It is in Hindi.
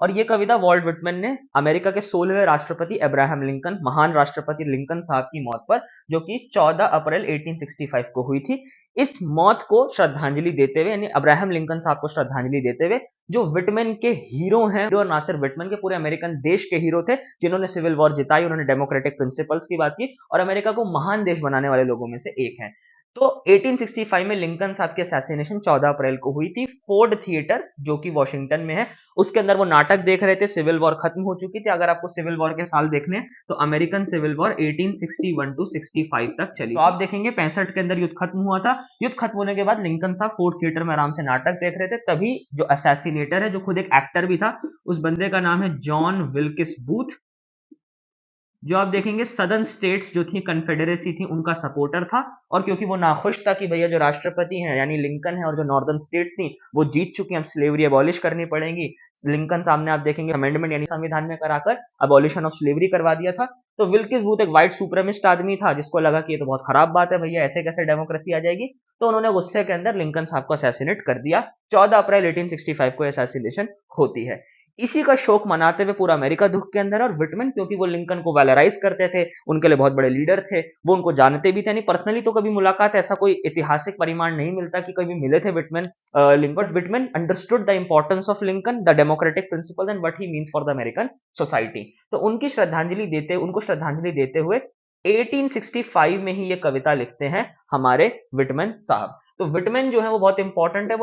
और ये कविता वॉल्ट विटमैन ने अमेरिका के 16वें राष्ट्रपति अब्राहम लिंकन, महान राष्ट्रपति लिंकन साहब की मौत पर, जो कि 14 अप्रैल 1865 को हुई थी, इस मौत को श्रद्धांजलि देते हुए, यानी अब्राहम लिंकन साहब को श्रद्धांजलि देते हुए, जो विटमैन के हीरो हैं, जो ना सिर्फ विटमैन के पूरे अमेरिकन देश के हीरो थे, जिन्होंने सिविल वॉर जिताई, उन्होंने डेमोक्रेटिक प्रिंसिपल्स की बात की और अमेरिका को महान देश बनाने वाले लोगों में से एक हैं। तो 1865 में लिंकन साहब की असैसिनेशन 14 अप्रैल को हुई थी। फोर्ड थिएटर, जो कि वॉशिंगटन में है, उसके अंदर वो नाटक देख रहे थे। सिविल वॉर खत्म हो चुकी थी। अगर आपको सिविल वॉर के साल देखने हैं तो अमेरिकन सिविल वॉर 1861 टू 65 तक चली। तो आप देखेंगे 65 के अंदर युद्ध खत्म हुआ था। युद्ध खत्म होने के बाद लिंकन साहब फोर्ड थिएटर में आराम से नाटक देख रहे थे। तभी जो असैसिनेटर है, जो खुद एक एक्टर भी था, उस बंदे का नाम है जॉन विल्किस बूथ, जो आप देखेंगे सदर्न स्टेट्स जो थी, कन्फेडरेसी थी, उनका सपोर्टर था। और क्योंकि वो नाखुश था कि भैया जो राष्ट्रपति हैं यानी लिंकन है और जो नॉर्दर्न स्टेट्स थी वो जीत चुकी हैं, अब स्लेवरी अबॉलिश करनी पड़ेगी, लिंकन साहब ने आप देखेंगे अमेंडमेंट यानी संविधान में कराकर अबॉलिशन ऑफ स्लेवरी करवा दिया था। तो विल्किस बूथ एक व्हाइट सुप्रीमिस्ट आदमी था, जिसको लगा कि ये तो बहुत खराब बात है भैया, ऐसे कैसे डेमोक्रेसी आ जाएगी। तो उन्होंने गुस्से के अंदर लिंकन साहब को असैसिनेट कर दिया। 14 अप्रैल 1865 को असैसिनेशन होती है। इसी का शोक मनाते हुए पूरा अमेरिका दुख के अंदर है। और विटमैन, क्योंकि वो लिंकन को वैलराइज करते थे, उनके लिए बहुत बड़े लीडर थे, वो उनको जानते भी थे, नहीं पर्सनली तो कभी मुलाकात, ऐसा कोई ऐतिहासिक परिमाण नहीं मिलता कि कभी मिले थे Whitman Lincoln. But Whitman understood the importance of Lincoln, the democratic principles and what he means for the American society. तो उनको श्रद्धांजलि देते हुए 1865 में ही ये कविता लिखते हैं हमारे विटमैन साहब। तो विटमैन जो है वो बहुत इंपॉर्टेंट है।